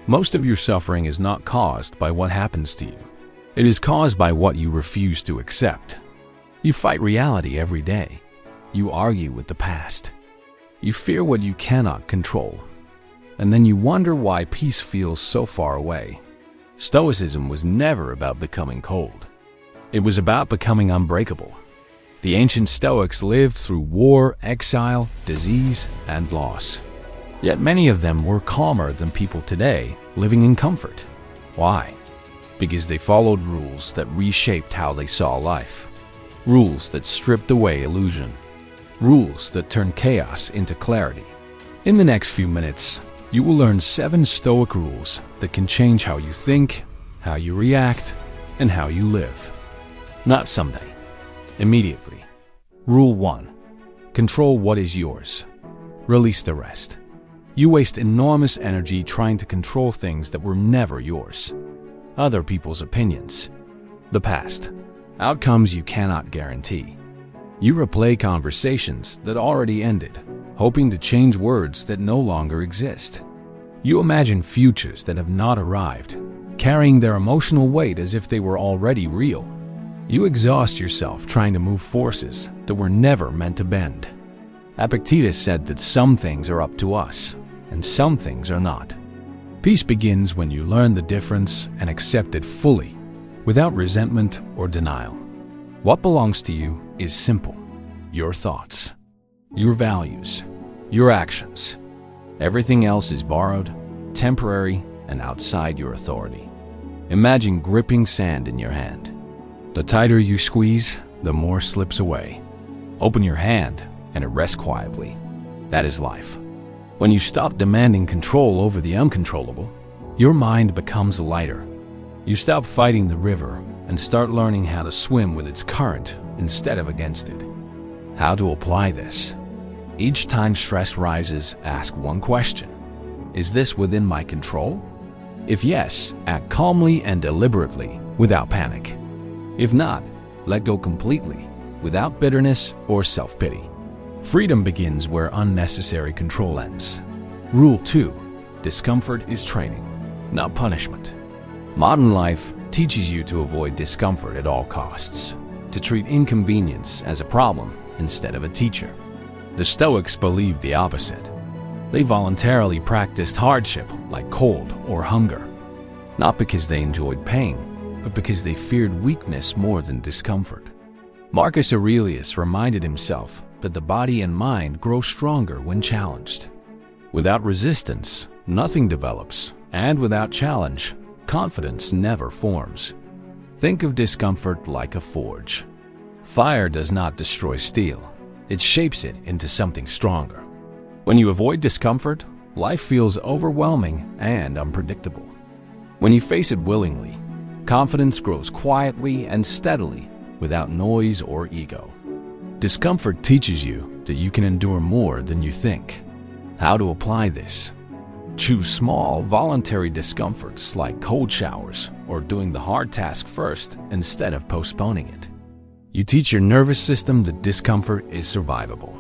Most of your suffering is not caused by what happens to you. It is caused by what you refuse to accept. You fight reality every day. You argue with the past. You fear what you cannot control. And then you wonder why peace feels so far away. Stoicism was never about becoming cold. It was about becoming unbreakable. The ancient Stoics lived through war, exile, disease, and loss. Yet many of them were calmer than people today, living in comfort. Why? Because they followed rules that reshaped how they saw life. Rules that stripped away illusion. Rules that turned chaos into clarity. In the next few minutes, you will learn 7 Stoic rules that can change how you think, how you react, and how you live. Not someday. Immediately. Rule 1. Control what is yours. Release the rest. You waste enormous energy trying to control things that were never yours. Other people's opinions. The past. Outcomes you cannot guarantee. You replay conversations that already ended, hoping to change words that no longer exist. You imagine futures that have not arrived, carrying their emotional weight as if they were already real. You exhaust yourself trying to move forces that were never meant to bend. Epictetus said that some things are up to us, and some things are not. Peace begins when you learn the difference and accept it fully, without resentment or denial. What belongs to you is simple: your thoughts, your values, your actions. Everything else is borrowed, temporary, and outside your authority. Imagine gripping sand in your hand. The tighter you squeeze, the more slips away. Open your hand and it rests quietly. That is life. When you stop demanding control over the uncontrollable, your mind becomes lighter. You stop fighting the river and start learning how to swim with its current instead of against it. How to apply this? Each time stress rises, ask one question. Is this within my control? If yes, act calmly and deliberately, without panic. If not, let go completely, without bitterness or self-pity. Freedom begins where unnecessary control ends. Rule 2. Discomfort is training, not punishment. Modern life teaches you to avoid discomfort at all costs, to treat inconvenience as a problem instead of a teacher. The Stoics believed the opposite. They voluntarily practiced hardship like cold or hunger, not because they enjoyed pain, but because they feared weakness more than discomfort. Marcus Aurelius reminded himself that the body and mind grow stronger when challenged. Without resistance, nothing develops, and without challenge, confidence never forms. Think of discomfort like a forge. Fire does not destroy steel. It shapes it into something stronger. When you avoid discomfort, life feels overwhelming and unpredictable. When you face it willingly, confidence grows quietly and steadily, without noise or ego. Discomfort teaches you that you can endure more than you think. How to apply this? Choose small, voluntary discomforts like cold showers or doing the hard task first instead of postponing it. You teach your nervous system that discomfort is survivable,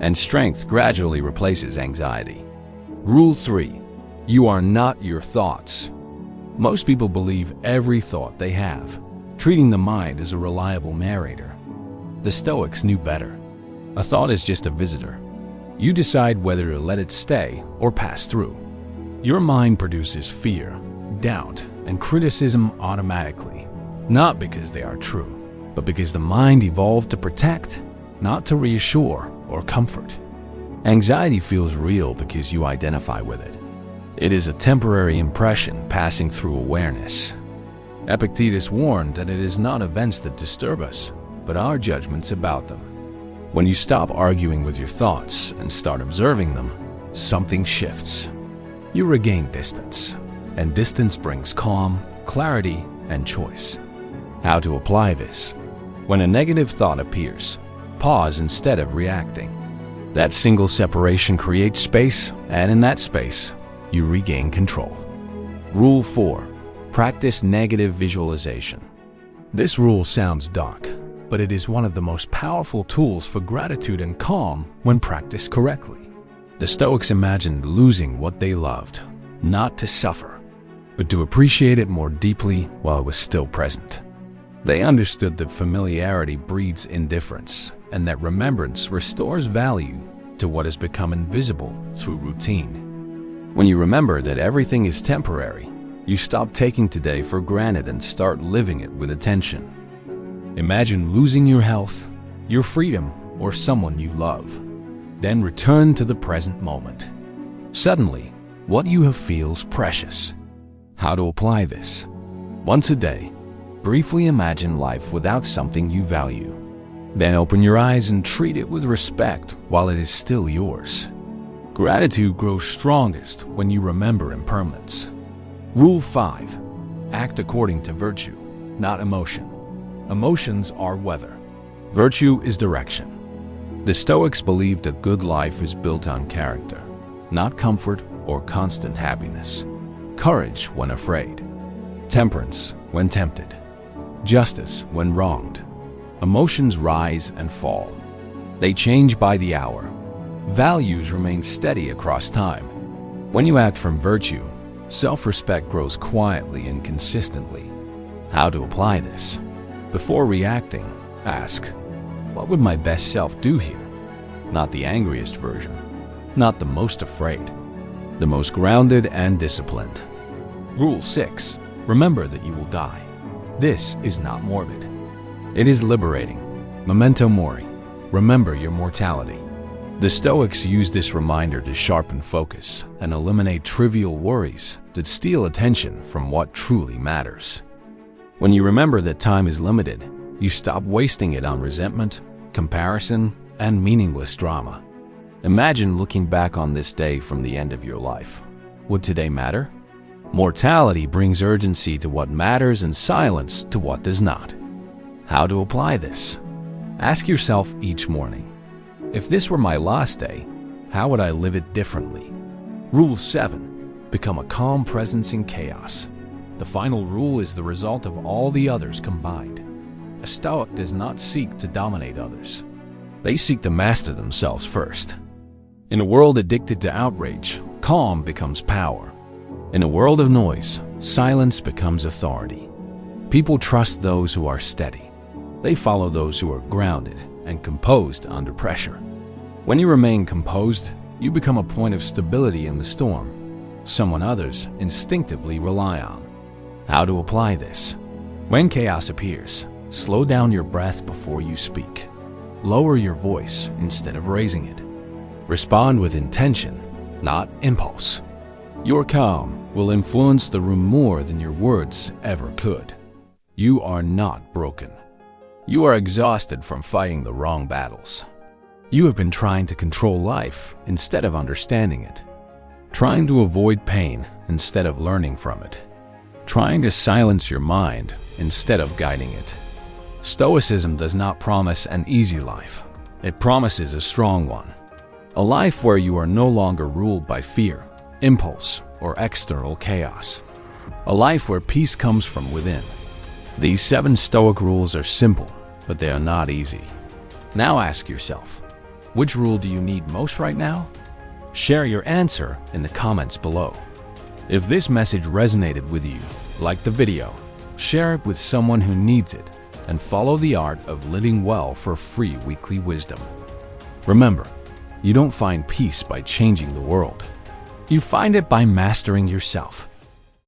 and strength gradually replaces anxiety. Rule 3. You are not your thoughts. Most people believe every thought they have, treating the mind as a reliable narrator. The Stoics knew better. A thought is just a visitor. You decide whether to let it stay or pass through. Your mind produces fear, doubt, and criticism automatically, not because they are true, but because the mind evolved to protect, not to reassure or comfort. Anxiety feels real because you identify with it. It is a temporary impression passing through awareness. Epictetus warned that it is not events that disturb us, but our judgments about them. When you stop arguing with your thoughts and start observing them, something shifts. You regain distance, and distance brings calm, clarity, and choice. How to apply this? When a negative thought appears, pause instead of reacting. That single separation creates space, and in that space, you regain control. Rule 4. Practice negative visualization. This rule sounds dark, but it is one of the most powerful tools for gratitude and calm when practiced correctly. The Stoics imagined losing what they loved, not to suffer, but to appreciate it more deeply while it was still present. They understood that familiarity breeds indifference, and that remembrance restores value to what has become invisible through routine. When you remember that everything is temporary, you stop taking today for granted and start living it with attention. Imagine losing your health, your freedom, or someone you love. Then return to the present moment. Suddenly, what you have feels precious. How to apply this? Once a day, briefly imagine life without something you value. Then open your eyes and treat it with respect while it is still yours. Gratitude grows strongest when you remember impermanence. Rule 5. Act according to virtue, not emotion. Emotions are weather. Virtue is direction. The Stoics believed a good life is built on character, not comfort or constant happiness. Courage when afraid. Temperance when tempted. Justice when wronged. Emotions rise and fall. They change by the hour. Values remain steady across time. When you act from virtue, self-respect grows quietly and consistently. How to apply this? Before reacting, ask, what would my best self do here? Not the angriest version, not the most afraid, the most grounded and disciplined. Rule 6. Remember that you will die. This is not morbid. It is liberating. Memento mori. Remember your mortality. The Stoics used this reminder to sharpen focus and eliminate trivial worries that steal attention from what truly matters. When you remember that time is limited, you stop wasting it on resentment, comparison, and meaningless drama. Imagine looking back on this day from the end of your life. Would today matter? Mortality brings urgency to what matters and silence to what does not. How to apply this? Ask yourself each morning, if this were my last day, how would I live it differently? Rule 7. Become a calm presence in chaos. The final rule is the result of all the others combined. A Stoic does not seek to dominate others. They seek to master themselves first. In a world addicted to outrage, calm becomes power. In a world of noise, silence becomes authority. People trust those who are steady. They follow those who are grounded and composed under pressure. When you remain composed, you become a point of stability in the storm, someone others instinctively rely on. How to apply this? When chaos appears, slow down your breath before you speak. Lower your voice instead of raising it. Respond with intention, not impulse. Your calm will influence the room more than your words ever could. You are not broken. You are exhausted from fighting the wrong battles. You have been trying to control life instead of understanding it. Trying to avoid pain instead of learning from it. Trying to silence your mind instead of guiding it. Stoicism does not promise an easy life. It promises a strong one. A life where you are no longer ruled by fear, impulse, or external chaos. A life where peace comes from within. These 7 Stoic rules are simple, but they are not easy. Now ask yourself, which rule do you need most right now? Share your answer in the comments below. If this message resonated with you, like the video, share it with someone who needs it, and follow the art of living well for free weekly wisdom. Remember, you don't find peace by changing the world. You find it by mastering yourself.